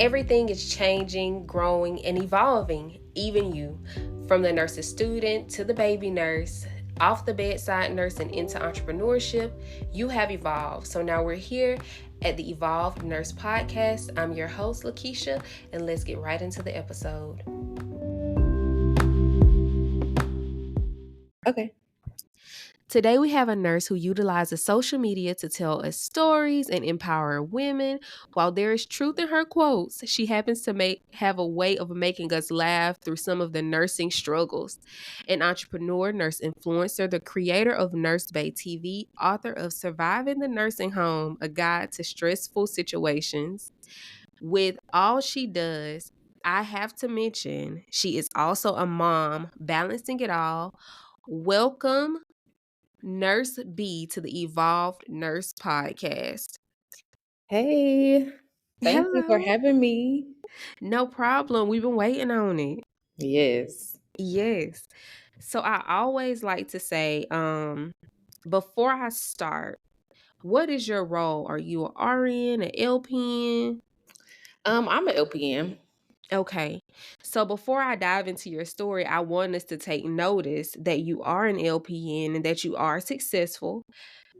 Everything is changing, growing, and evolving, even you. From the nurse's student to the baby nurse, off the bedside nurse and into entrepreneurship, you have evolved. So now we're here at the Evolved Nurse Podcast. I'm your host, Lakeisha, and let's get right into the episode. Okay. Today we have a nurse who utilizes social media to tell us stories and empower women. While there is truth in her quotes, she happens to have a way of making us laugh through some of the nursing struggles. An entrepreneur, nurse influencer, the creator of Nurse Bay TV, author of Surviving the Nursing Home, a guide to stressful situations. With all she does, I have to mention she is also a mom, balancing it all. Welcome, Nurse B, to the Evolved Nurse Podcast. Hey, thank you for Hello. having me. No problem. We've been waiting on it. Yes. Yes. So I always like to say, before I start, what is your role? Are you an RN, an LPN? I'm an LPN. Okay. So before I dive into your story, I want us to take notice that you are an LPN and that you are successful,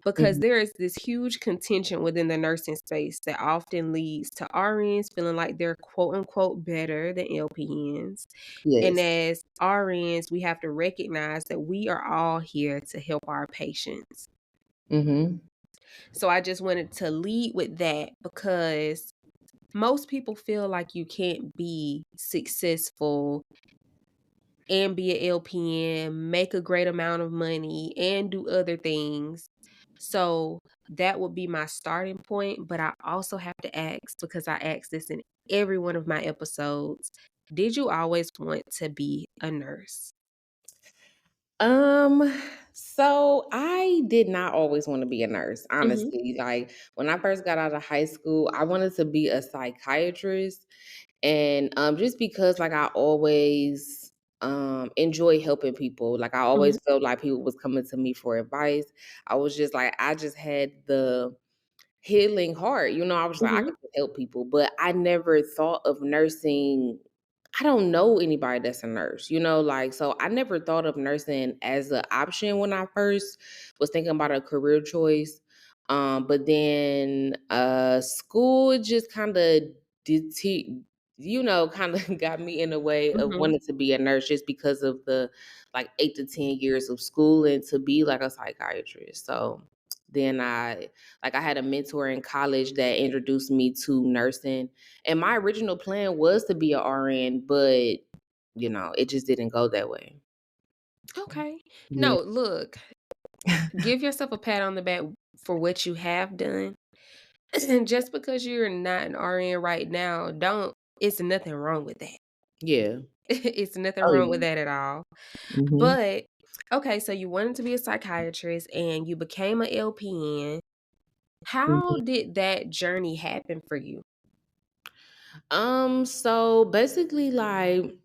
because Mhm. there is this huge contention within the nursing space that often leads to RNs feeling like they're quote unquote better than LPNs. And Yes. as RNs, we have to recognize that we are all here to help our patients. Mhm. So I just wanted to lead with that because most people feel like you can't be successful and be an LPN, make a great amount of money, and do other things. So that would be my starting point. But I also have to ask, because I ask this in every one of my episodes, did you always want to be a nurse? Um, so I did not always want to be a nurse, Mm-hmm. honestly. Like when I first got out of high school, I wanted to be a psychiatrist. And just because like I always enjoy helping people. Like I Mm-hmm. always felt like people was coming to me for advice. I was just like I just had the healing heart. I was like, I Mm-hmm. could just help people, but I never thought of nursing. I don't know anybody that's a nurse, like, so I never thought of nursing as an option when I first was thinking about a career choice. But then school just kind of did, kind of got me in a way of Mm-hmm. wanting to be a nurse just because of the like 8 to 10 years of schooling to be like a psychiatrist. So then I had a mentor in college that introduced me to nursing. And my original plan was to be a RN, but it just didn't go that way. Okay. Yeah. No, look, give yourself a pat on the back for what you have done. And just because you're not an RN right now, it's nothing wrong with that. Yeah. It's nothing Oh wrong with yeah. that at all. Hmm. But okay, so you wanted to be a psychiatrist and you became an LPN. How did that journey happen for you? So basically, like,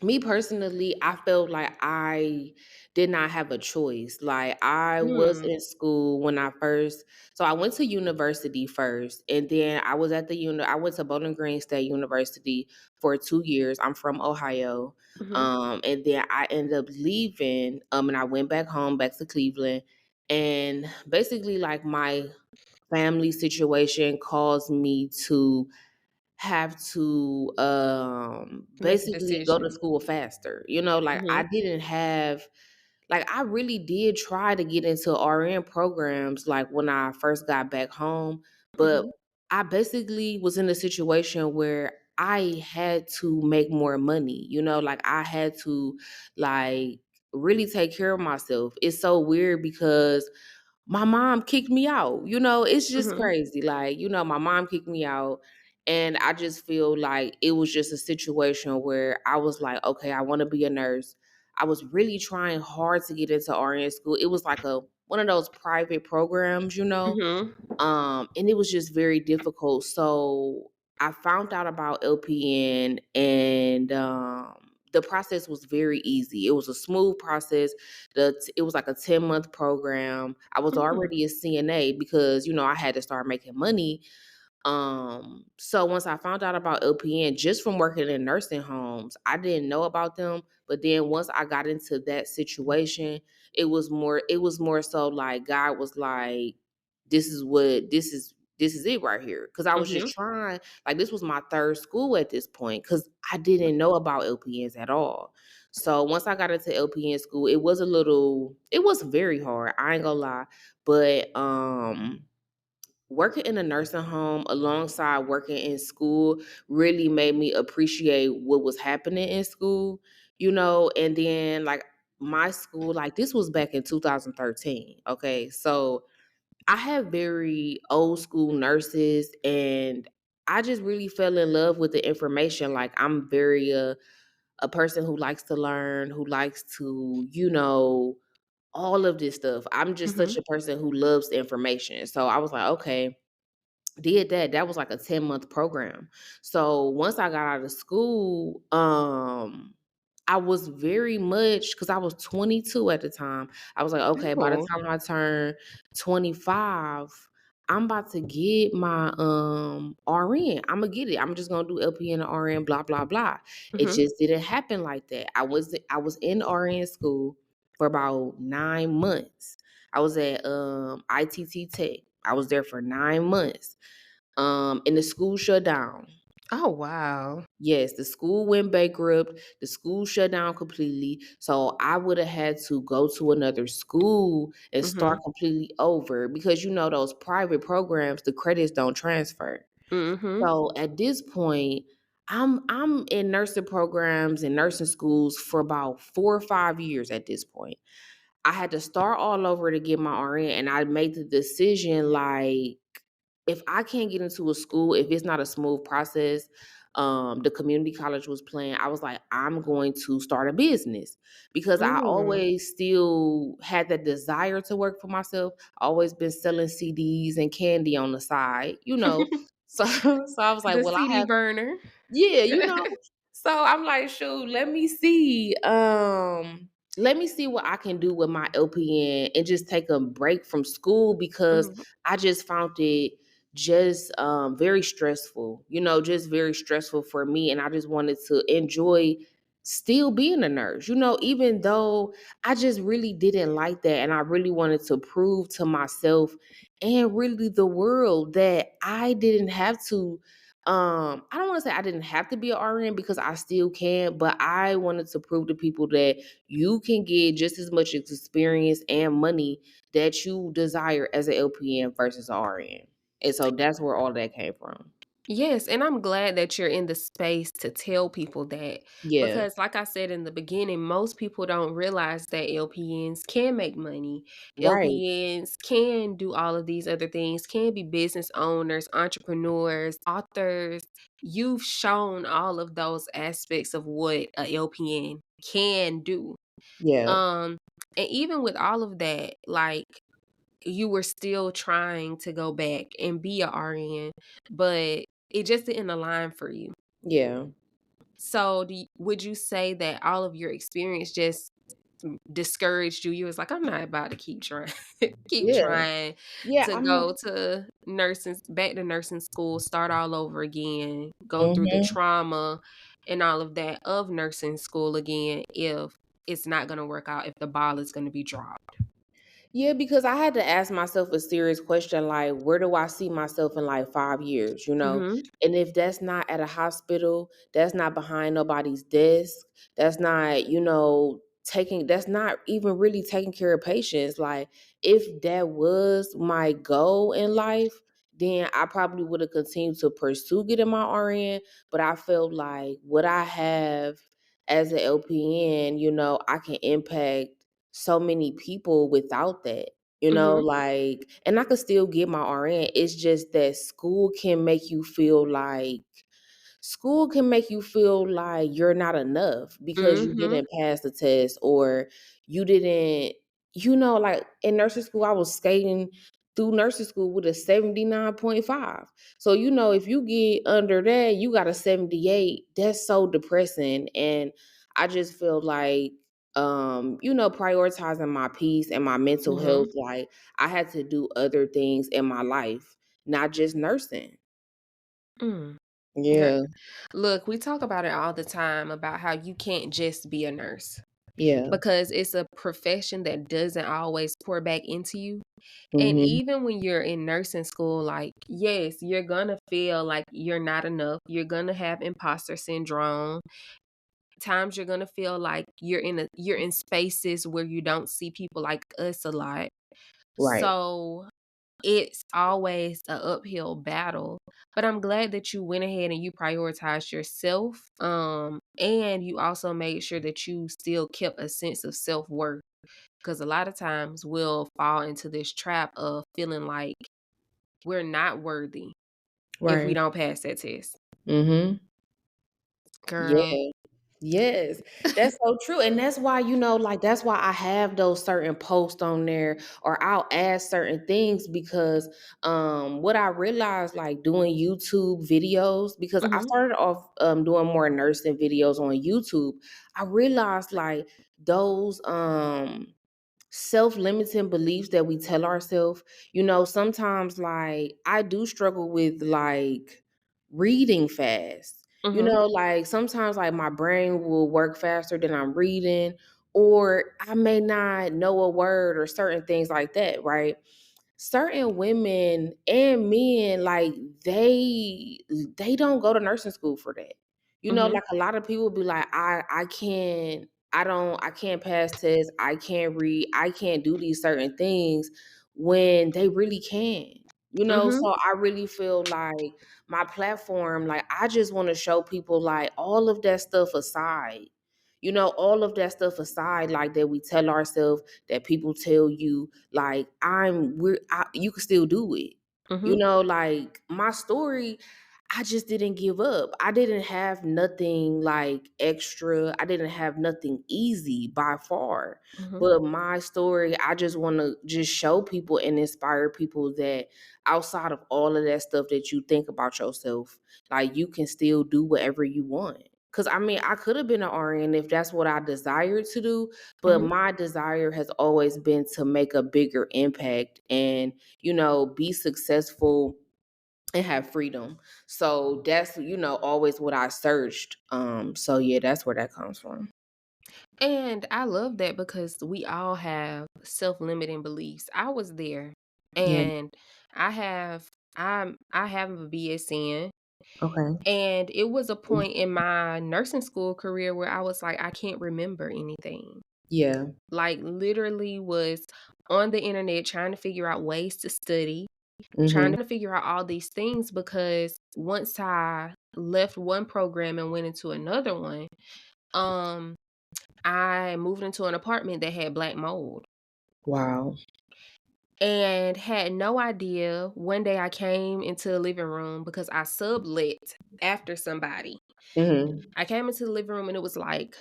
me personally, I felt like I did not have a choice. Like I was Mm. in school when I first, so I went to university first, and then I was at I went to Bowling Green State University for 2 years. I'm from Ohio, Mhm. and then I ended up leaving, and I went back home, back to Cleveland, and basically, like my family situation caused me to have to Make a basically go to decision. school faster. Like I Mhm. didn't have like I really did try to get into RN programs like when I first got back home, but Mhm. I basically was in a situation where I had to make more money, like I had to like really take care of myself. It's so weird because my mom kicked me out. It's just Mhm. crazy. Like, my mom kicked me out. And I just feel like it was just a situation where I was like, okay, I want to be a nurse. I was really trying hard to get into RN school. It was like a one of those private programs. Mhm. And it was just very difficult. So I found out about LPN, and the process was very easy. It was a smooth process. It was like a 10-month program. I was Mhm. already a CNA because I had to start making money. So once I found out about LPN just from working in nursing homes, I didn't know about them. But then once I got into that situation, it was more so like God was like, this is it right here. Cause I was just Mhm. trying, like this was my third school at this point, because I didn't know about LPNs at all. So once I got into LPN school, it was very hard. I ain't gonna lie. But working in a nursing home alongside working in school really made me appreciate what was happening in school, and then like my school, like this was back in 2013. Okay. So I have very old school nurses, and I just really fell in love with the information. Like I'm very a person who likes to learn, who likes to, all of this stuff. I'm just such Mhm. a person who loves information. So I was like, okay, did that. That was like a 10-month program. So once I got out of school, I was very much, because I was 22 at the time. I was like, okay, by the Oh. time I turn 25, I'm about to get my RN. I'm gonna get it. I'm just gonna do LPN and RN, blah, blah, blah. It Mhm. just didn't happen like that. I was in RN school for about 9 months. I was at ITT Tech. I was there for 9 months. And the school shut down. Oh, wow. Yes, the school went bankrupt. The school shut down completely. So I would have had to go to another school and start Mhm. completely over, because those private programs, the credits don't transfer. Mhm. So at this point, I'm in nursing programs and nursing schools for about 4 or 5 years at this point. I had to start all over to get my RN, and I made the decision like, if I can't get into a school, if it's not a smooth process, the community college was playing. I was like, I'm going to start a business, because I Mm. always still had that desire to work for myself. Always been selling CDs and candy on the side. So, so I was like, The well, I CD have, burner. yeah. So I'm like, shoot, let me see what I can do with my LPN and just take a break from school, because Mhm. I just found it just very stressful, just very stressful for me. And I just wanted to enjoy still being a nurse, even though I just really didn't like that. And I really wanted to prove to myself and really the world that I didn't have to I don't want to say I didn't have to be an RN, because I still can, but I wanted to prove to people that you can get just as much experience and money that you desire as an LPN versus an RN. And so that's where all that came from. Yes, and I'm glad that you're in the space to tell people that, Yeah. because like I said in the beginning, most people don't realize that LPNs can make money. Right. LPNs can do all of these other things, can be business owners, entrepreneurs, authors. You've shown all of those aspects of what a LPN can do. Yeah. Um and even with all of that, like you were still trying to go back and be a RN, but it just didn't align for you. Yeah. So, would you say that all of your experience just discouraged you? You was like, I'm not about to keep trying, keep Yeah. trying Yeah. to I mean, go to nursing, back to nursing school, start all over again, go through the mhm. trauma and all of that of nursing school again if it's not going to work out, if the ball is going to be dropped. Yeah, because I had to ask myself a serious question like, where do I see myself in like 5 years, Mhm. And if that's not at a hospital, that's not behind nobody's desk, that's not, that's not even really taking care of patients. Like, if that was my goal in life, then I probably would have continued to pursue getting my RN. But I felt like what I have as an LPN, I can impact so many people without that. Mhm. Like, and I could still get my RN. It's just that school can make you feel like you're not enough because you Mhm. didn't pass the test, or you didn't, like in nursing school, I was skating through nursing school with a 79.5. So, if you get under that, you got a 78. That's so depressing. And I just feel like, prioritizing my peace and my mental health, Mhm. like I had to do other things in my life, not just nursing. Mm. Girl, Yeah. look, we talk about it all the time about how you can't just be a nurse Yeah. because it's a profession that doesn't always pour back into you. And Mhm. even when you're in nursing school, like, yes, you're gonna feel like you're not enough. You're gonna have imposter syndrome. Times you're gonna feel like you're in spaces where you don't see people like us a lot. Right. So it's always a uphill battle. But I'm glad that you went ahead and you prioritized yourself. And you also made sure that you still kept a sense of self-worth. Because a lot of times we'll fall into this trap of feeling like we're not worthy if we Right. don't pass that test. Mhm. Girl. Yeah. Yes, that's so true, and that's why, like, that's why I have those certain posts on there, or I'll add certain things because, what I realized, like, doing YouTube videos, because I Mhm. started off, doing more nursing videos on YouTube, I realized, like, those, self-limiting beliefs that we tell ourselves, sometimes, like, I do struggle with, like, reading fast. Mhm. Like, sometimes, like, my brain will work faster than I'm reading, or I may not know a word or certain things like that, right? Certain women and men, like, they don't go to nursing school for that. Mhm. Like, a lot of people be like, I can't pass tests, I can't read, I can't do these certain things when they really can. Mhm. So I really feel like my platform, like, I just want to show people, like, all of that stuff aside. All of that stuff aside, like, that we tell ourselves, that people tell you, like, you can still do it. Mhm. Like, my story, I just didn't give up. I didn't have nothing, like, extra. I didn't have nothing easy by far. Mhm. But my story, I just want to just show people and inspire people that outside of all of that stuff that you think about yourself, like, you can still do whatever you want. Cause I mean, I could have been an RN if that's what I desired to do, but Mhm. my desire has always been to make a bigger impact and, be successful and have freedom. So that's, always what I searched. So yeah, that's where that comes from. And I love that because we all have self-limiting beliefs. I was there. Yeah. And I have a BSN, Okay. and it was a point in my nursing school career where I was like, I can't remember anything. Yeah. Like, literally was on the internet trying to figure out ways to study, trying Mhm. to figure out all these things because once I left one program and went into another one, um, I moved into an apartment that had black mold Wow. and had no idea. One day I came into the living room because I sublet after somebody. Mhm. I came into the living room and it was like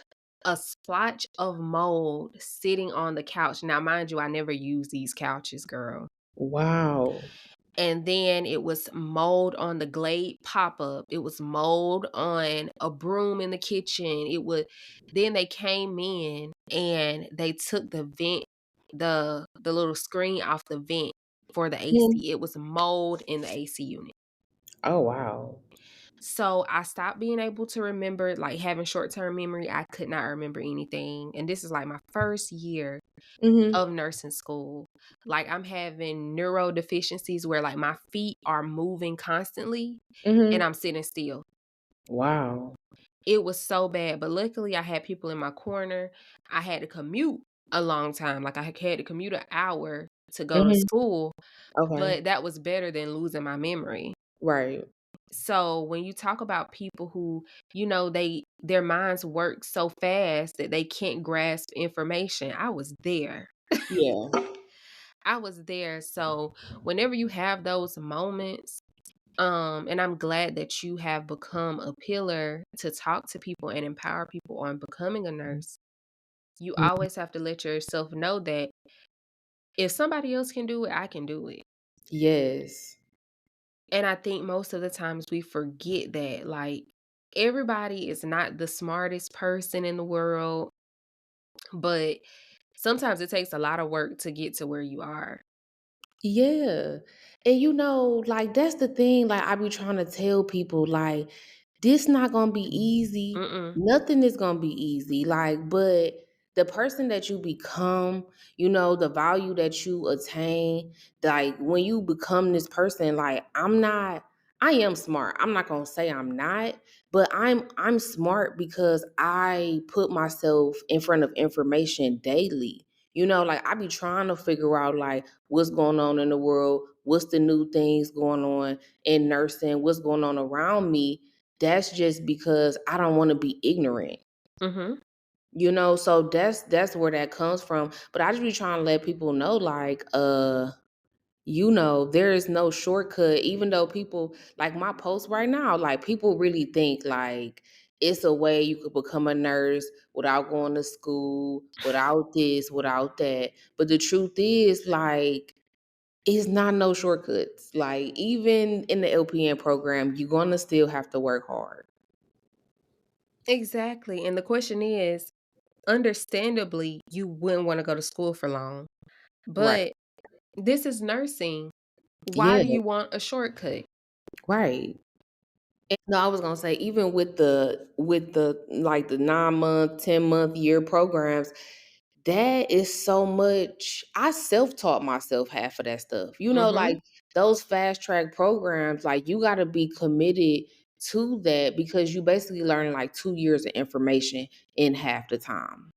a splotch of mold sitting on the couch. Now, mind you, I never used these couches, girl. Wow. And then it was mold on the Glade pop-up. It was mold on a broom in the kitchen. Then they came in and they took the vent, the little screen off the vent for the Mhm. AC. It was mold in the AC unit. Oh wow. So I stopped being able to remember, like having short-term memory. I could not remember anything. And this is like my first year Mhm. of nursing school. Like, I'm having neuro deficiencies where like my feet are moving constantly and Mhm. I'm sitting still. Wow. It was so bad, but luckily I had people in my corner. I had to commute a long time. Like, I had to commute an hour to go to Mhm. school, Okay. but that was better than losing my memory. Right. So when you talk about people who, their minds work so fast that they can't grasp information, I was there. Yeah. I was there. So whenever you have those moments, and I'm glad that you have become a pillar to talk to people and empower people on becoming a nurse. You Mhm. always have to let yourself know that if somebody else can do it, I can do it. Yes. And I think most of the times we forget that, like, everybody is not the smartest person in the world, but sometimes it takes a lot of work to get to where you are. Yeah. And like that's the thing, like I be trying to tell people, like, this not gonna be easy. Mm-mm. Nothing is gonna be easy. Like, but the person that you become, the value that you attain, like when you become this person, like I am smart. I'm not gonna say I'm not, but I'm smart because I put myself in front of information daily. Like I be trying to figure out like what's going on in the world, what's the new things going on in nursing, what's going on around me. That's just because I don't want to be ignorant. Mm-hmm. So that's where that comes from. But I just be trying to let people know, like, there is no shortcut. Even though people like my post right now, like people really think like it's a way you could become a nurse without going to school, without this, without that. But the truth is, like, it's not no shortcuts. Like even in the LPN program, you're gonna still have to work hard. Exactly. And the question is, understandably, you wouldn't want to go to school for long. Right. But this is nursing. Why Yeah, do you want a shortcut? right. No, I was gonna say even with the like the 9 month, 10 month year programs, that is so much. I self taught myself half of that stuff. Mhm. Like those fast track programs, like you got to be committed to that because you basically learning like 2 years of information in half the time.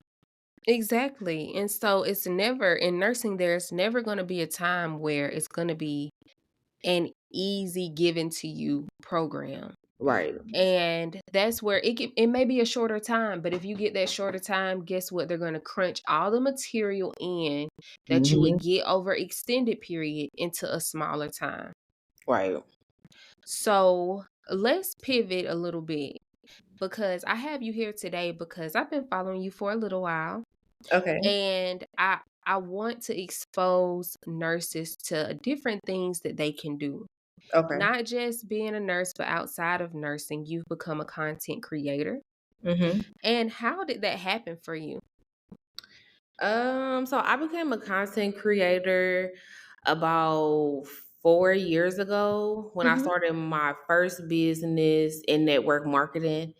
Exactly. And so it's never in nursing there's never going to be a time where it's going to be an easy given to you program. Right. And that's where it may be a shorter time, but if you get that shorter time, guess what? They're going to crunch all the material in that you Hmm. would get over extended period into a smaller time. Right. So, let's pivot a little bit because I have you here today because I've been following you for a little while. Okay. And I want to expose nurses to different things that they can do. Okay. Not just being a nurse, but outside of nursing, you've become a content creator. Hmm. And how did that happen for you? So I became a content creator about 4 years ago when I Mhm. started my first business in network marketing.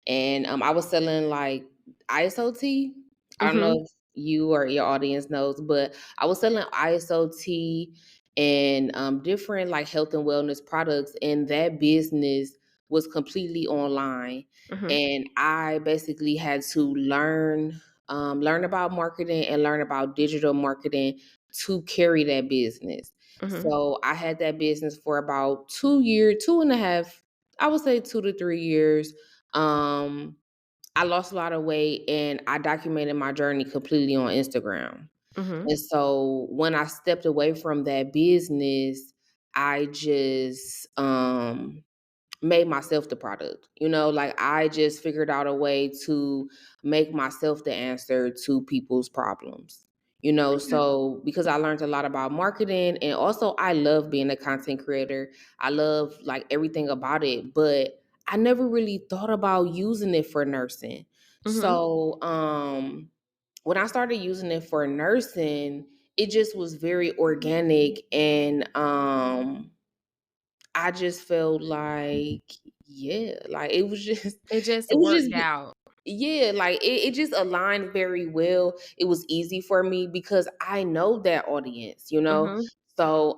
And I was selling like ISOT. I don't know Mhm. if you or your audience knows, but I was selling ISOT and different like health and wellness products, and that business was completely online. Mhm. And I basically had to learn about marketing and learn about digital marketing to carry that business. Mhm. So I had that business for about 2 years, 2.5, I would say 2 to 3 years. um, I lost a lot of weight and I documented my journey completely on Instagram. Mhm. And so when I stepped away from that business, I just made myself the product. Like I just figured out a way to make myself the answer to people's problems. Okay. So because I learned a lot about marketing and also I love being a content creator. I love like everything about it, but I never really thought about using it for nursing. Mhm. So, when I started using it for nursing, it just was very organic and I just felt like, yeah, like it was just It just it was just worked out. yeah, like it just aligned very well. It was easy for me because I know that audience. Mhm. So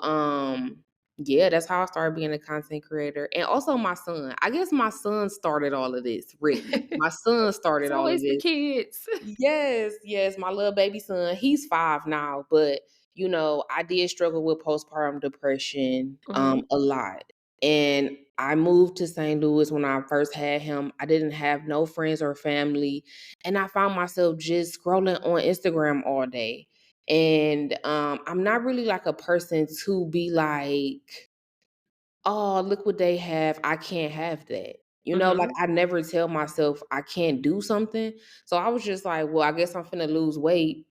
yeah, that's how I started being a content creator. And also my son. I guess my son started all of this, really. My son started It's all of always the this. kids. Yes, yes, my little baby son, he's 5 now, but I did struggle with postpartum depression Mhm. a lot. And I moved to St. Louis when I first had him. I didn't have no friends or family, and I found myself just scrolling on Instagram all day. And I'm not really like a person to be like, "Oh, look what they have. I can't have that." Like Mhm. I never tell myself I can't do something. So I was just like, well, I guess I'm finna lose weight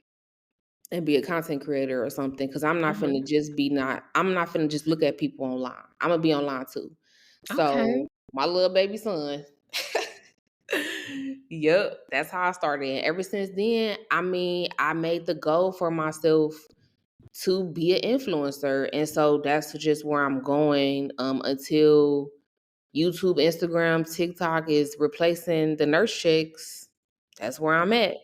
and be a content creator or something because Mhm. I'm not finna just look at people online. I'm gonna be online too. Okay. So my little baby son. Yep, that's how I started. And ever since then, I mean, I made the goal for myself to be an influencer. And so that's just where I'm going until YouTube, Instagram, TikTok is replacing the nurse checks. That's where I'm at.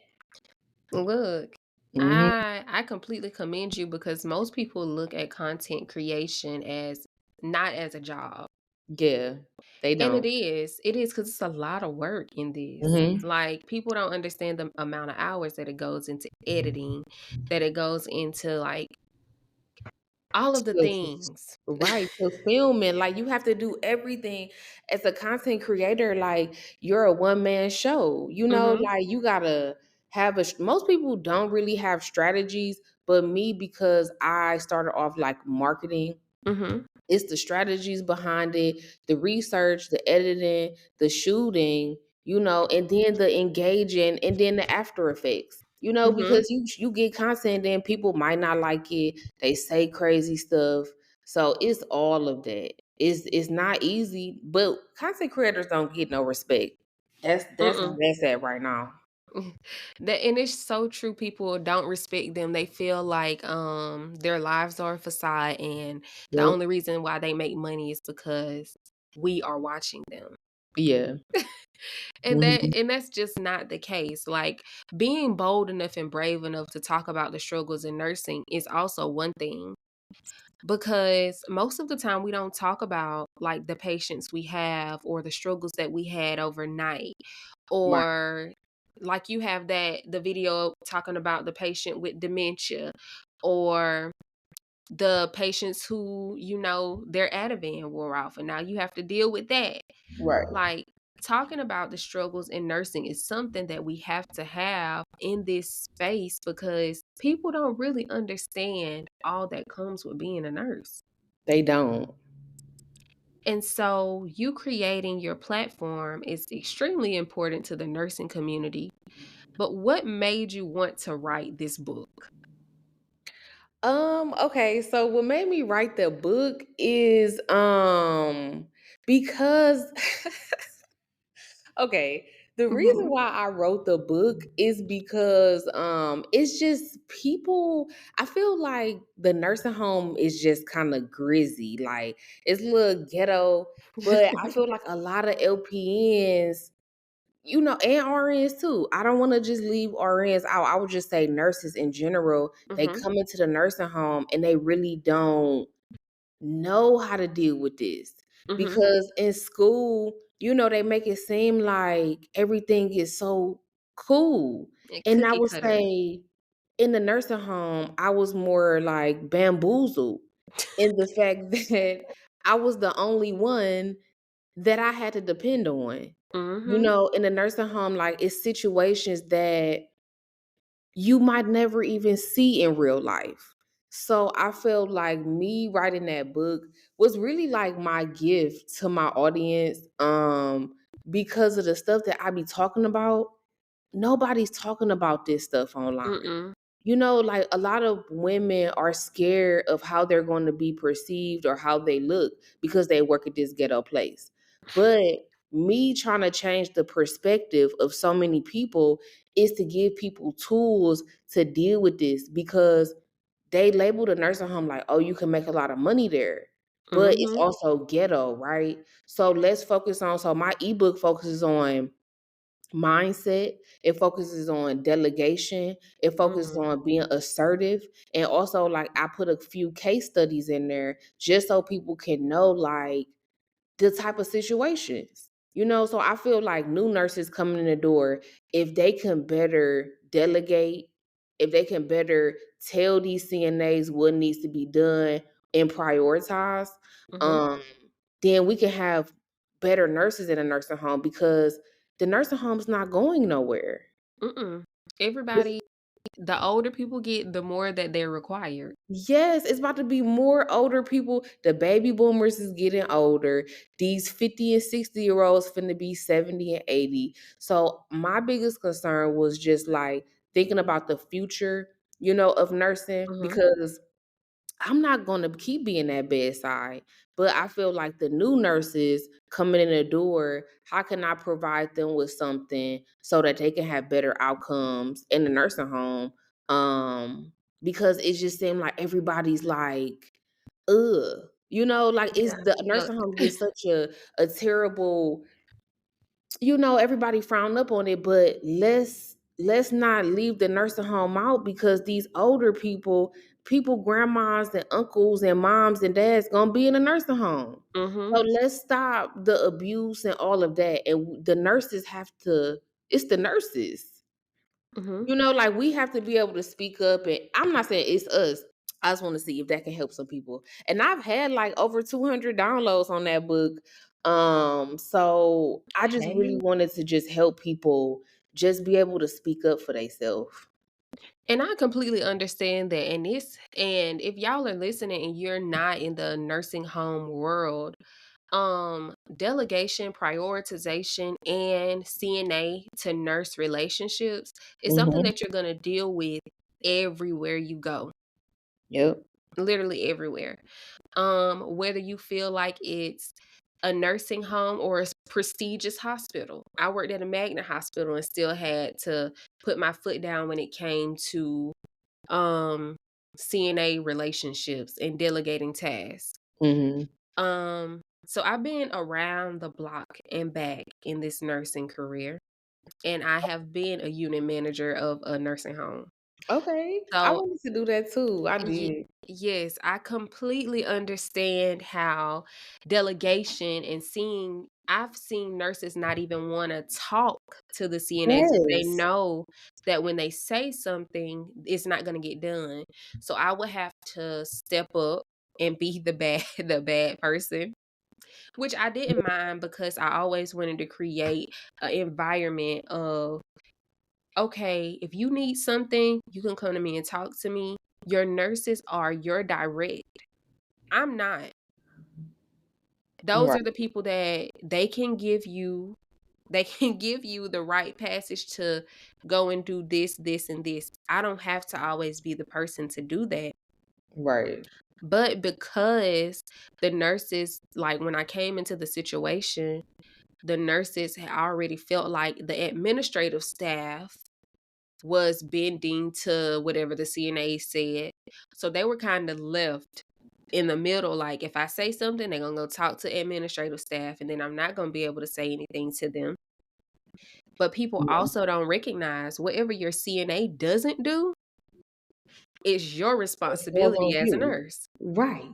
Look, Hmm. I completely commend you because most people look at content creation as not as a job. Yeah, they And don't. it is because it's a lot of work in this. Hmm. Like, people don't understand the amount of hours that it goes into editing, that it goes into, like, all of the things. Right, to filming, like, you have to do everything as a content creator, like, you're a one-man show, Mhm, like, you gotta have most people don't really have strategies, but me, because I started off, like, marketing. mhm, It's the strategies behind it, the research, the editing, the shooting, and then the engaging and then the after effects. mhm, Because you get content, then people might not like it. They say crazy stuff. So it's all of that. It's not easy, but content creators don't get no respect. That's where mm-mm. that's at right now. That and it's so true, people don't respect them. They feel like, their lives are a facade, and the Yep. only reason why they make money is because we are watching them. Yeah. And Mhm. that's just not the case. Like, being bold enough and brave enough to talk about the struggles in nursing is also one thing, because most of the time we don't talk about, like, the patients we have or the struggles that we had overnight, Right. or like you have the video talking about the patient with dementia, or the patients who, their Ativan wore off and now you have to deal with that. Right. Like, talking about the struggles in nursing is something that we have to have in this space because people don't really understand all that comes with being a nurse. They don't. And so, you creating your platform is extremely important to the nursing community. But what made you want to write this book? Okay, so what made me write the book is because okay, the reason Mhm. why I wrote the book is because it's just people. I feel like the nursing home is just kind of grizzy, like it's a little ghetto, but I feel like a lot of LPNs, and RNs too. I don't want to just leave RNs out. I would just say nurses in general. They Mhm. come into the nursing home and they really don't know how to deal with this, Mhm. because in school, they make it seem like everything is so cool. And I Cookie would cutter. say in the nursing home, I was more like bamboozled in the fact that I was the only one that I had to depend on. Mhm. In the nursing home, like, it's situations that you might never even see in real life. So I felt like me writing that book was really like my gift to my audience, because of the stuff that I be talking about. Nobody's talking about this stuff online. Mm-mm. Like, a lot of women are scared of how they're going to be perceived or how they look because they work at this ghetto place. But me trying to change the perspective of so many people is to give people tools to deal with this, because they label the nursing home like, oh, you can make a lot of money there. But it's Mhm. also ghetto, right? So let's focus on, so my ebook focuses on mindset, it focuses on delegation, it focuses Mm. on being assertive, and also, like, I put a few case studies in there just so people can know, like, the type of situations. So I feel like new nurses coming in the door, if they can better delegate, if they can better tell these CNAs what needs to be done and prioritize, Mhm. um, then we can have better nurses in a nursing home, because the nursing home's not going nowhere. Mm-mm. Everybody, the older people get, the more that they're required. Yes, it's about to be more older people. The baby boomers is getting older. These 50 and 60-year-olds finna be 70 and 80. So my biggest concern was just like thinking about the future, of nursing, Mhm. because I'm not gonna keep being that bedside. But I feel like the new nurses coming in the door, how can I provide them with something so that they can have better outcomes in the nursing home? Um, because it just seemed like everybody's like, ugh. Like it's Yeah. the nursing home gets such a terrible, everybody frowned up on it, but let's not leave the nursing home out because these older people, grandmas and uncles and moms and dads gonna be in a nursing home. Mhm. So let's stop the abuse and all of that. And the nurses have to, it's the nurses. Mhm. Like we have to be able to speak up. And I'm not saying it's us. I just want to see if that can help some people. And I've had like over 200 downloads on that book. So I just really Hey. wanted to just help people just be able to speak up for themselves. And I completely understand that. And if y'all are listening and you're not in the nursing home world, delegation, prioritization, and CNA to nurse relationships is something Hmm. that you're gonna deal with everywhere you go. Yep. Literally everywhere. Whether you feel like it's a nursing home or a prestigious hospital. I worked at a magnet hospital and still had to put my foot down when it came to um CNA relationships and delegating tasks. Hmm. So I've been around the block and back in this nursing career, and I have been a unit manager of a nursing home. Okay. I So wanted to do that too. I Ye did. yes, I completely understand how delegation and I've seen nurses not even wanna talk to the CNAs because they Yes. know that when they say something, it's not gonna get done. So I would have to step up and be the bad the bad person, which I didn't mind because I always wanted to create an environment of, okay, if you need something, you can come to me and talk to me. Your nurses are your direct. I'm not. Those Right. are the people that they can give you the right passage to go and do this, this, and this. I don't have to always be the person to do that. Right. But because the nurses, like when I came into the situation, the nurses had already felt like the administrative staff was bending to whatever the CNA said. So they were kind of left in the middle. Like if I say something, they're gonna go talk to administrative staff, and then I'm not gonna be able to say anything to them. But people Yeah. also don't recognize whatever your CNA doesn't do, it's your It falls responsibility on as a you. nurse. Right.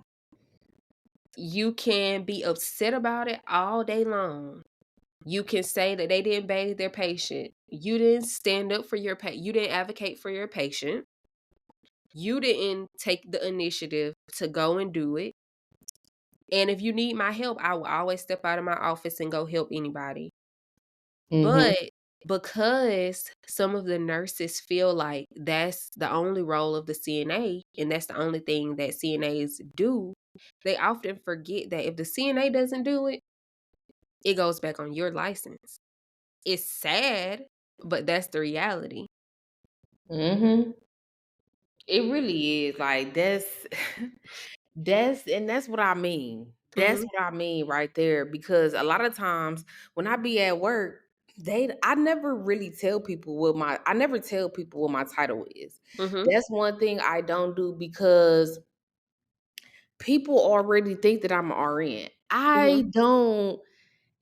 You can be upset about it all day long. You can say that they didn't bathe their patient. You didn't stand up for you didn't advocate for your patient. You didn't take the initiative to go and do it. And if you need my help, I will always step out of my office and go help anybody. Hmm. But because some of the nurses feel like that's the only role of the CNA and that's the only thing that CNAs do, they often forget that if the CNA doesn't do it, it goes back on your license. It's sad, but that's the reality. Hmm. It really is like that's what I mean. That's Mhm. what I mean right there because a lot of times when I be at work, I never really tell people I never tell people what my title is. Mhm. That's one thing I don't do because people already think that I'm an RN. I Mhm. don't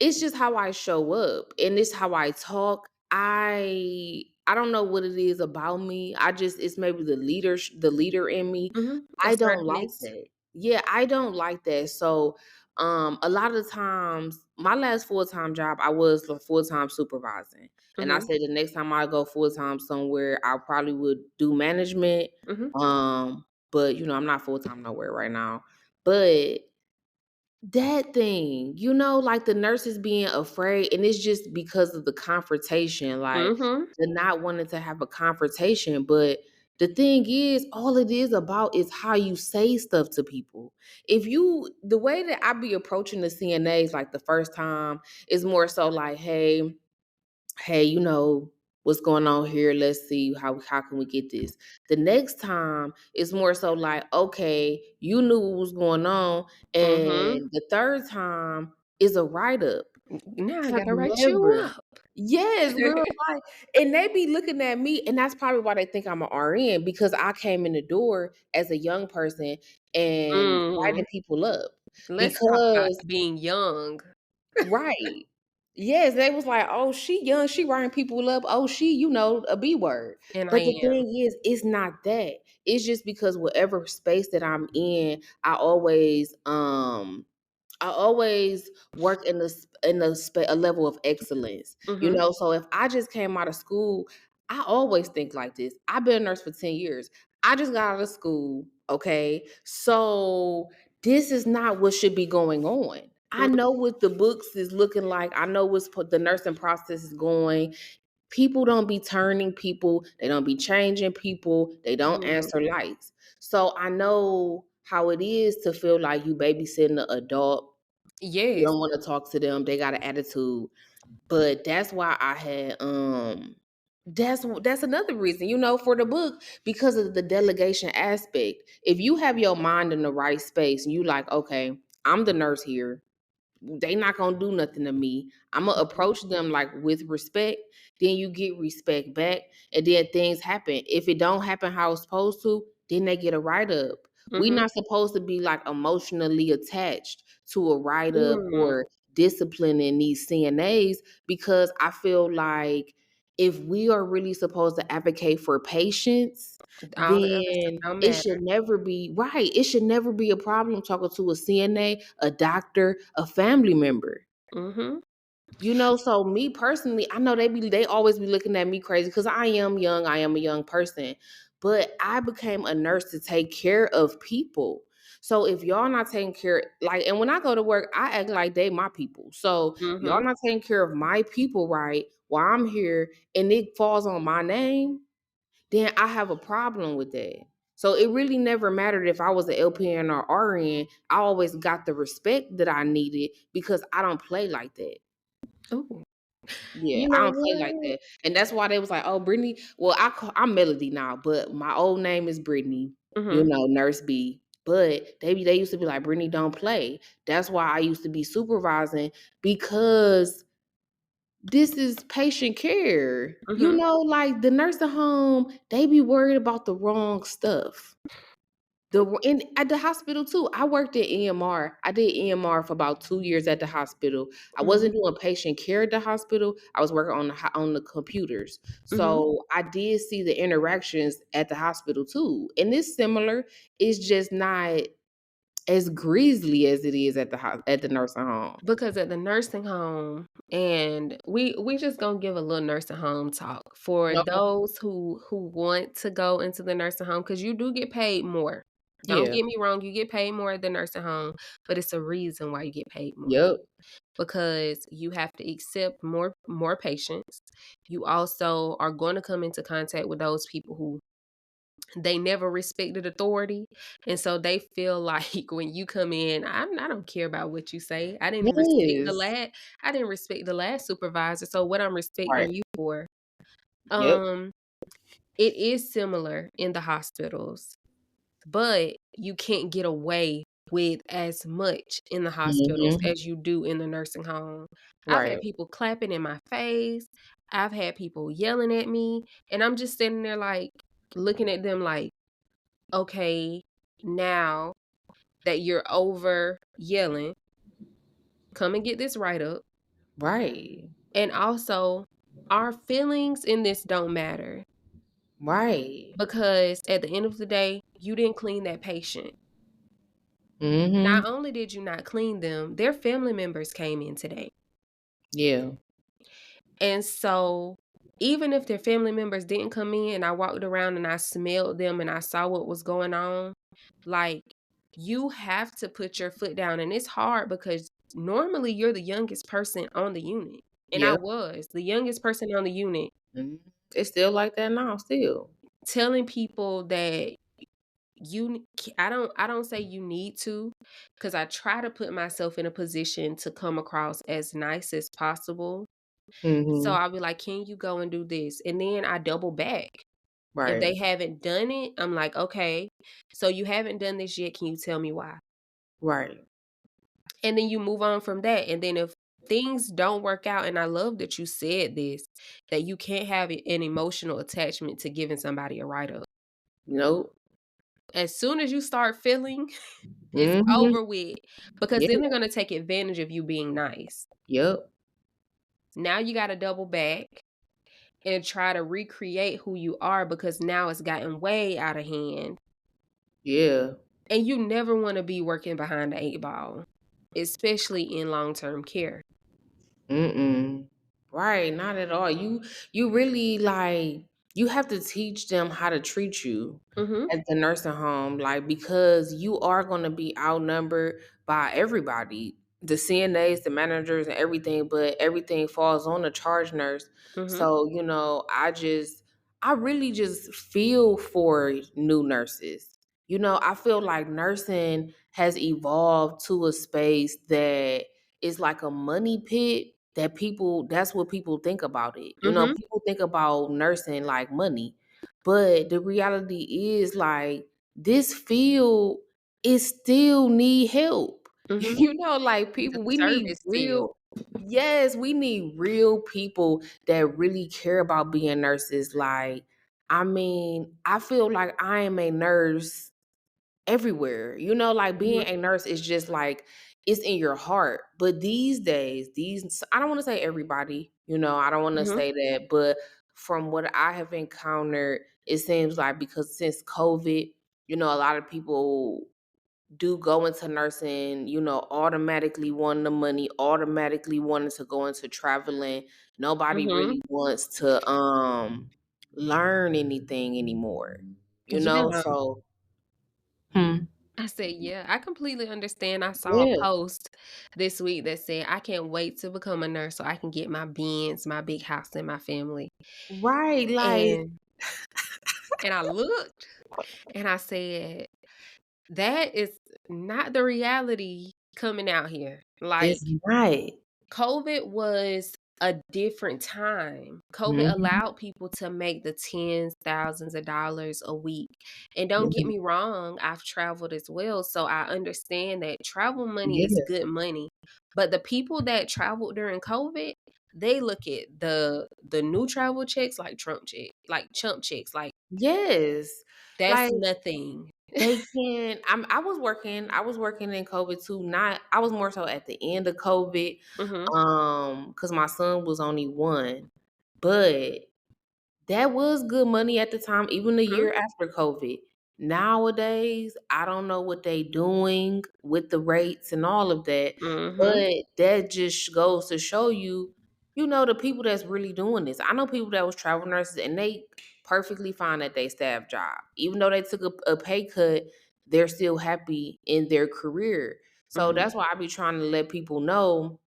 It's just how I show up and it's how I talk. I don't know what it is about me. It's maybe the leader in me. Mhm. I don't like Assertiveness. that. Yeah, I don't like that. So a lot of times my last full-time job I was full-time supervising. And I Mhm. said the next time I go full-time somewhere I probably would do management. Mhm. But I'm not full-time nowhere right now. But that thing, like the nurses being afraid, and it's just because of the confrontation, like Mhm. the not wanting to have a confrontation. But the thing is, all it is about is how you say stuff to people. The way that I be approaching the CNAs, like the first time, is more so like, hey, what's going on here? Let's see how can we get this. The next time it's more so like, okay, you knew what was going on. Mhm. And the third time is a write up. Now I Have gotta write you never, up. Yes, girl, like, and they be looking at me, and that's probably why they think I'm a RN because I came in the door as a young person and Mhm. writing people up Let's talk about because being young, right. Yes, they was like, "Oh, she young, she writing people up. Oh, she, a B word." and But I the am. thing is, it's not that. It's just because whatever space that I'm in, I always work in a level of excellence, Mhm. So if I just came out of school, I always think like this. I've been a nurse for 10 years. I just got out of school, okay. So this is not what should be going on. I Mhm. know what the books is looking like. I know the nursing process is going. People don't be turning people. They don't be changing people. They don't Mhm. answer lights. So I know how it is to feel like you babysitting an adult. You Yes. don't want to talk to them. They got an attitude. But that's why I had that's another reason, for the book because of the delegation aspect. If you have your mind in the right space and you like, okay, I'm the nurse here, they not gonna do nothing to me. I'm gonna Mhm. approach them like with respect. Then you get respect back, and then things happen. If it don't happen how it's supposed to, then they get a write up. We Mhm. not supposed to be like emotionally attached to a write up Mm. or disciplining these CNAs because I feel like if we are really supposed to advocate for patients, All the other stuff then don't it should matter. never be right. It should never be a problem talking to a CNA, a doctor, a family member. Mhm. So me personally, I know they always be looking at me crazy because I am young, I am a young person. But I became a nurse to take care of people. So if y'all not taking care, like, and when I go to work, I act like they my people. So y'all Mhm. not taking care of my people right while I'm here and it falls on my name, then I have a problem with that. So it really never mattered if I was an LPN or RN. I always got the respect that I needed because I don't play like that. Ooh. Yeah, You I know don't play like what? that. And that's why they was like, "Oh, Brittany." Well, I'm Melody now, but my old name is Brittany, Mhm. Nurse B. But they used to be like, "Brittany don't play." That's why I used to be supervising because this is patient care. Mhm. Like the nursing home, they be worried about the wrong stuff. And at the hospital too. I worked at EMR. I did EMR for about 2 years at the hospital. I Mhm. wasn't doing patient care at the hospital. I was working on the computers. Mhm. So I did see the interactions at the hospital too. And it's similar. It's just not as grisly as it is at the nursing home. Because at the nursing home, and we just gonna give a little nursing home talk for Okay. those who want to go into the nursing home because you do get paid more. Don't Yeah. get me wrong, you get paid more at the nursing home, but it's a reason why you get paid more. Yep. Because you have to accept more patients. You also are going to come into contact with those people who they never respected authority, and so they feel like when you come in, I don't care about what you say. Yes. I didn't respect the last supervisor, so what I'm Right. respecting you for? Yep. Um, it is similar in the hospitals, but you can't get away with as much in the hospitals Hmm. as you do in the nursing home. I've had Right. people clapping in my face. I've had people yelling at me, and I'm just sitting there like looking at them like, okay, now that you're over yelling, come and get this right up. Right. And also, our feelings in this don't matter Right. because at the end of the day, you didn't clean that patient. Hmm. Not only did you not clean them, their family members came in today. Yeah. And so, even if their family members didn't come in, I walked around and I smelled them and I saw what was going on, like, you have to put your foot down. And it's hard because normally you're the youngest person on the unit. And I Yep. was the youngest person on the unit, Mhm. It's still like that now, still. telling people that I don't say you need to, because I try to put myself in a position to come across as nice as possible. So Mhm. I'll be like, "Can you go and do this?" And then I double back. If Right. they haven't done it, I'm like, "Okay, so you haven't done this yet, can you tell me why?" Right. And then you move on from that, and then if things don't work out, and I love that you said this, that you can't have an emotional attachment to giving somebody a write-up. Nope. As soon as you start feeling, it's Mhm. over with, because Yeah. then they're gonna take advantage of you being nice. Yep. Now you gotta double back and try to recreate who you are, because now it's gotten way out of hand, Yeah. and you never wanna be working behind the 8 ball, especially in long-term care. Mm-mm. Right, not at all. You really like you have to teach them how to treat you Mhm, at the nursing home, like because you are gonna be outnumbered by everybody, the CNAs, the managers, and everything, but everything falls on the charge nurse. mhm, So, I really just feel for new nurses. I feel like nursing has evolved to a space that is like a money pit that that's what people think about it. mhm, People think about nursing like money. But the reality is like this field is still need help. mhm. Like It's a people we need service still. real yes, we need real people that really care about being nurses. Like, I mean, I feel like I am a nurse everywhere. Like being Mhm, a nurse is just like it's in your heart. But these days, I don't want to say everybody, I don't want to mhm, say that, but from what I have encountered, it seems like because since COVID, a lot of people do go into nursing, automatically wanting the money, automatically wanting to go into traveling. Nobody mhm. really wants to learn anything anymore. Yeah. So hmm. I said, "Yeah, I completely understand." I saw a Yeah. post this week that said, "I can't wait to become a nurse so I can get my Benz, my big house, and my family." Right, like And I looked and I said, "That is not the reality coming out here." it's Like, not. COVID was a different time. COVID Mhm. allowed people to make the tens, thousands of dollars a week. And don't get Yeah. me wrong, I've traveled as well, so I understand that travel money is Yeah. good money. But the people that traveled during COVID, they look at the new travel checks like Trump check, like chump checks, like Yes. that's Like nothing. they can I was working in COVID too. Not I was more so at the end of COVID, Mhm. because my son was only one. But that was good money at the time, even a Mhm. year after COVID. Nowadays, I don't know what they doing with the rates and all of that, Mhm. but that just goes to show you, the people that's really doing this. I know people that was travel nurses and they perfectly fine at their staff job. Even though they took a pay cut, they're still happy in their career. So Mhm. that's why I be trying to let people know.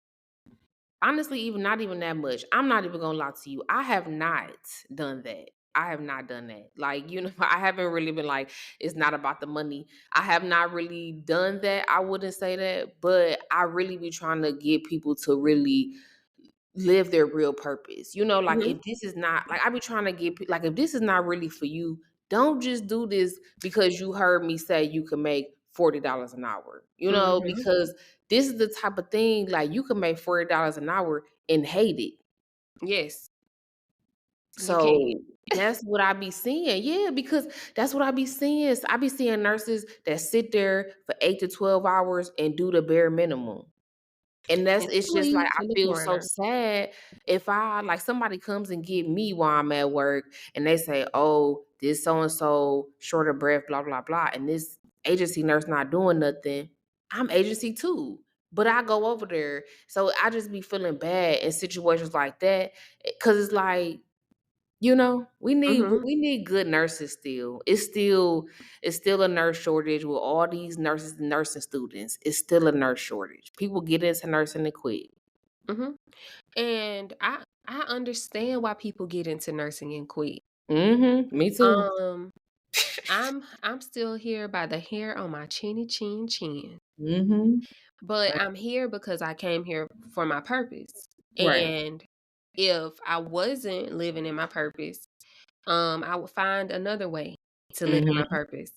Honestly, even not even that much. I'm not even gonna lie to you. I have not done that. I have not done that. Like, I haven't really been like, it's not about the money. I have not really done that. I wouldn't say that, but I really be trying to get people to really live their real purpose. Like if Mhm. this is not like I be trying to get like if this is not really for you, don't just do this because you heard me say you can make $40 an hour. Mhm. Because this is the type of thing like you can make $40 an hour and hate it. Yes, you can. So that's what I be seeing. Yeah, because that's what I be seeing. I be seeing nurses that sit there for 8 to 12 hours and do the bare minimum. And And it's just like sleep I in the feel so corner. sad if I like somebody comes and get me while I'm at work and they say, "Oh, this so and so short of breath, blah blah blah," and this agency nurse not doing nothing. I'm agency too, but I go over there, so I just be feeling bad in situations like that because it's like we need Mhm. we need good nurses still. It's still a nurse shortage with all these nurses and nursing students. It's still a nurse shortage. People get into nursing and quit. Mhm. And I understand why people get into nursing and quit. Mhm. Me too. Um, I'm still here by the hair on my chinny chin chin. Mhm. But I'm here because I came here for my purpose. Right. And if I wasn't living in my purpose, I would find another way to live in my Mhm. purpose.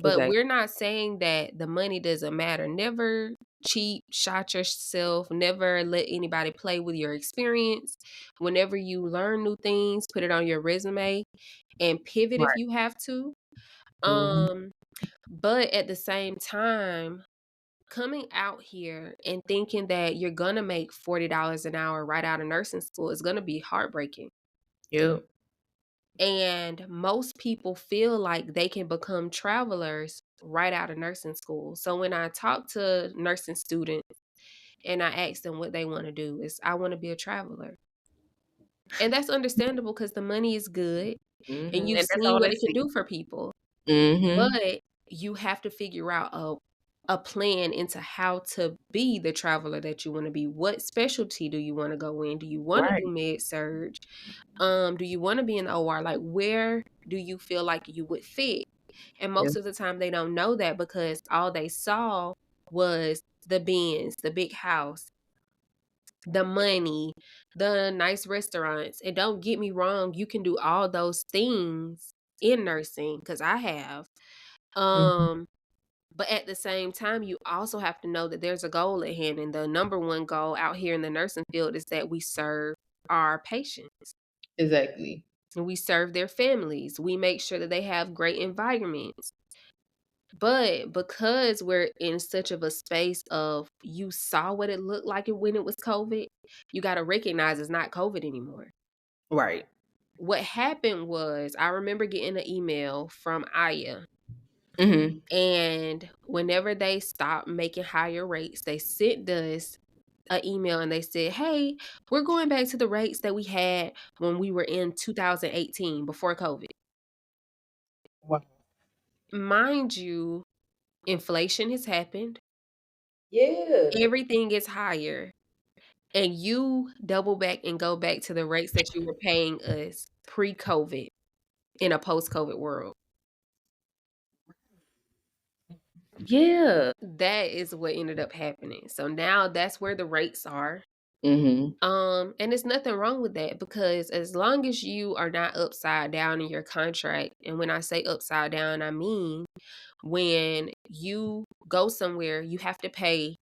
But Exactly. we're not saying that the money doesn't matter. Never cheap shot yourself. Never let anybody play with your experience. Whenever you learn new things, put it on your resume and pivot if Right. you have to. Mhm. Um, but at the same time, coming out here and thinking that you're gonna make $40 an hour right out of nursing school is gonna be heartbreaking. Yep. And most people feel like they can become travelers right out of nursing school. So when I talk to nursing students and I ask them what they want to do, is I want to be a traveler. And that's understandable because the money is good and Mhm. you've And that's seen all what they it can see. do for people. Mhm. But you have to figure out a plan into how to be the traveler that you want to be. What specialty do you want to go in? Do you want to Right. do med surge? Do you want to be in the OR? Like, where do you feel like you would fit? And Yep. most of the time they don't know that because all they saw was the Benz, the big house, the money, the nice restaurants. And don't get me wrong, you can do all those things in nursing because I have. Mhm. Um, but at the same time, you also have to know that there's a goal at hand. And the number one goal out here in the nursing field is that we serve our patients Exactly. and we serve their families. We make sure that they have great environments. But because we're in such of a space of you saw what it looked like when it was COVID, you got to recognize it's not COVID anymore. Right. What happened was I remember getting an email from Aya. Mhm. And whenever they stopped making higher rates, they sent us an email and they said, "Hey, we're going back to the rates that we had when we were in 2018 before COVID." Wow. Mind you, inflation has happened. Yeah. Everything is higher. And you double back and go back to the rates that you were paying us pre-COVID in a post-COVID world. Yeah. That is what ended up happening. So now that's where the rates are. Mhm. And there's nothing wrong with that because as long as you are not upside down in your contract, and when I say upside down, I mean when you go somewhere, you have to pay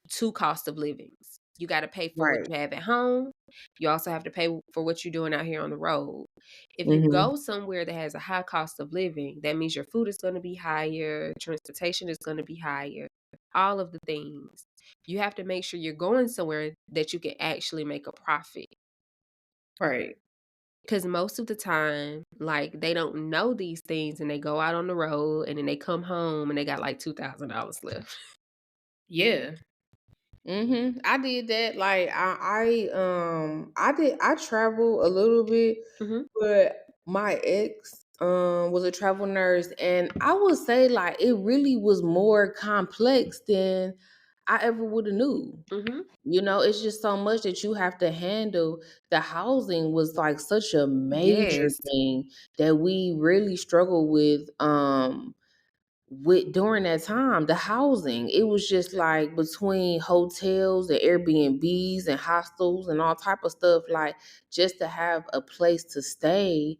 2 cost of livings. You gotta pay for what Right. you have at home. You also have to pay for what you're doing out here on the road. If you Mhm. go somewhere that has a high cost of living, that means your food is gonna be higher, transportation is gonna be higher, all of the things. You have to make sure you're going somewhere that you can actually make a profit. Right. Because most of the time, like, they don't know these things and they go out on the road and then they come home and they got like $2,000 left. Yeah. Mhm. I did that. Like I travel a little bit, Mhm, but my ex was a travel nurse, and I would say like it really was more complex than I ever would have knew. mhm. You know, it's just so much that you have to handle. The housing was like such a major Yes. thing that we really struggle with during that time. The housing, it was just like between hotels and Airbnbs and hostels and all type of stuff, like just to have a place to stay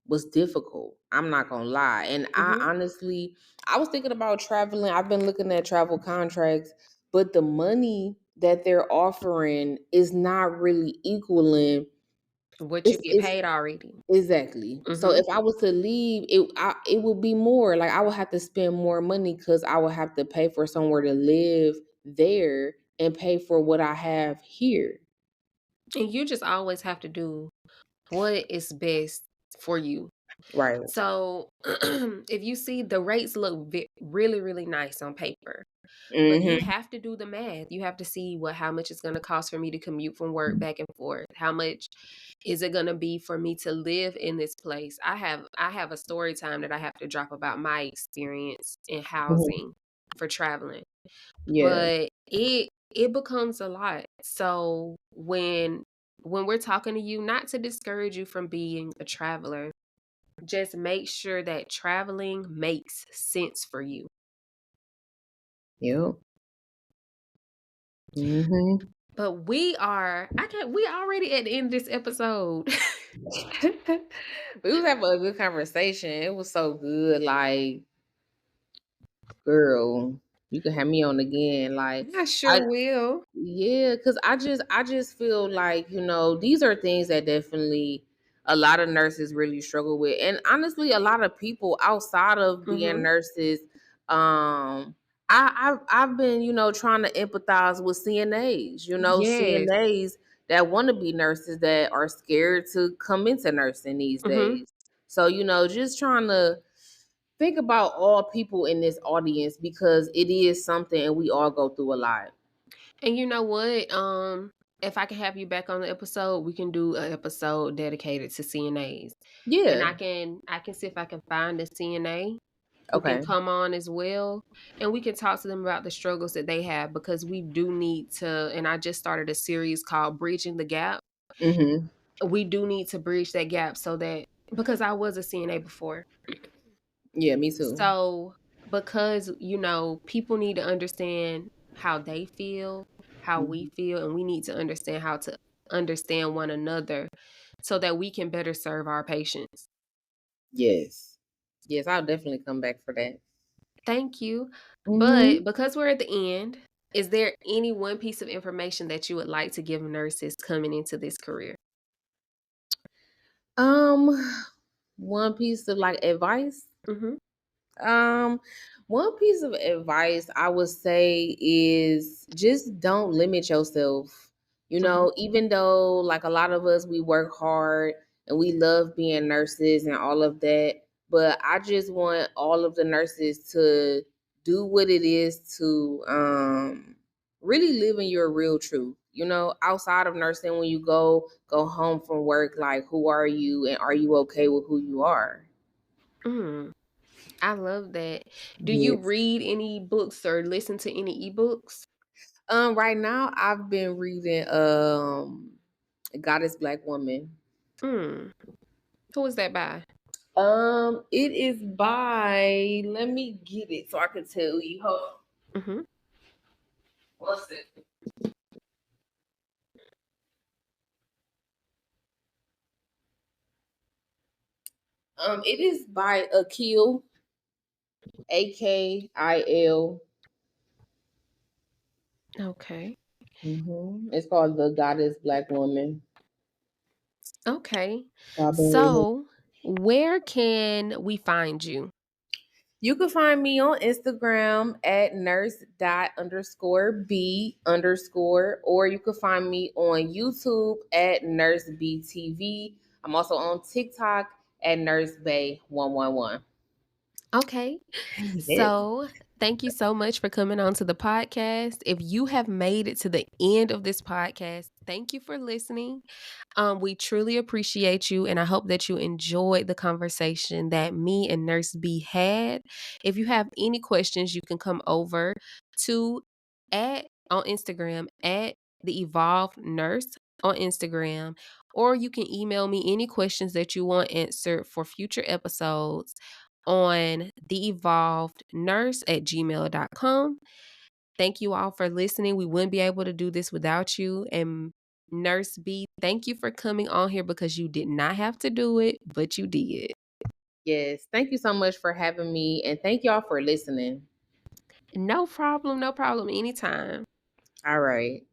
was difficult. I'm not gonna lie. And I Mhm. honestly, I was thinking about traveling. I've been looking at travel contracts, but the money that they're offering is not really equaling. What you get It's paid already. Exactly. So Mhm. if I was to leave, it would be more. Like I would have to spend more money because I would have to pay for somewhere to live there and pay for what I have here. And you just always have to do what is best for you. Right. So, if you see the rates look really, really nice on paper, but you Mhm. have to do the math. You have to see how much it's gonna cost for me to commute from work back and forth. How much is it gonna be for me to live in this place? I have a story time that I have to drop about my experience in Mhm. housing for traveling. Yeah. But it becomes a lot. So when we're talking to you, not to discourage you from being a traveler, just make sure that traveling makes sense for you. Yep. Mhm. But we already at the end of this episode. We was having a good conversation. It was so good. Like, girl. You can have me on again. Like I sure I will. Yeah, cause I just feel like, these are things that definitely a lot of nurses really struggle with. And honestly, a lot of people outside of being Mhm. nurses, I've been, trying to empathize with CNAs, Yes. CNAs that want to be nurses that are scared to come into nursing these Mhm. days. So, just trying to think about all people in this audience because it is something and we all go through a lot. And you know what? If I can have you back on the episode, we can do an episode dedicated to CNAs. And Yeah. I can see if I can find a CNA who can Okay. come on as well, and we can talk to them about the struggles that they have, because we do need to, and I just started a series called Bridging the Gap. Mhm. We do need to bridge that gap, so that, because I was a CNA before. Yeah, me too. So, because, people need to understand how they feel, how we Mhm. feel, and we need to understand how to understand one another so that we can better serve our patients. Yes. Yes, I'll definitely come back for that. Thank you. Mhm. But because we're at the end, is there any one piece of information that you would like to give nurses coming into this career? Um, one piece of like advice. Mhm. Um, One piece of advice I would say is just don't limit yourself. Mhm. Even though like a lot of us we work hard and we love being nurses and all of that, but I just want all of the nurses to do what it is to really live in your real truth. Outside of nursing, when you go home from work, like who are you and are you okay with who you are? Mm, I love that. Do you Yes. read any books or listen to any ebooks? Right now I've been reading Goddess Black Woman. Mm. Who is that by? It is by, let me get it so I can tell you. Hold on. Mhm. What's it? It is by Akil, Akil. Okay. It's called The Goddess Black Woman. Okay. So I've been reading. So, where can we find you? You can find me on Instagram at nurse dot underscore b underscore, or you can find me on YouTube at nurse btv. I'm also on TikTok at nurse bay 111. Okay. Yes. So, thank you so much for coming on to the podcast. If you have made it to the end of this podcast, thank you for listening. We truly appreciate you, and I hope that you enjoyed the conversation that me and Nurse B had. If you have any questions, you can come over to at on Instagram at the Evolved Nurse on Instagram, or you can email me any questions that you want answered for future episodes on theevolvednurse@gmail.com. Thank you all for listening. We wouldn't be able to do this without you. And Nurse B, thank you for coming on here, because you did not have to do it, but you did. Yes. Thank you so much for having me, and thank y'all for listening. No problem. No problem. Anytime. All right.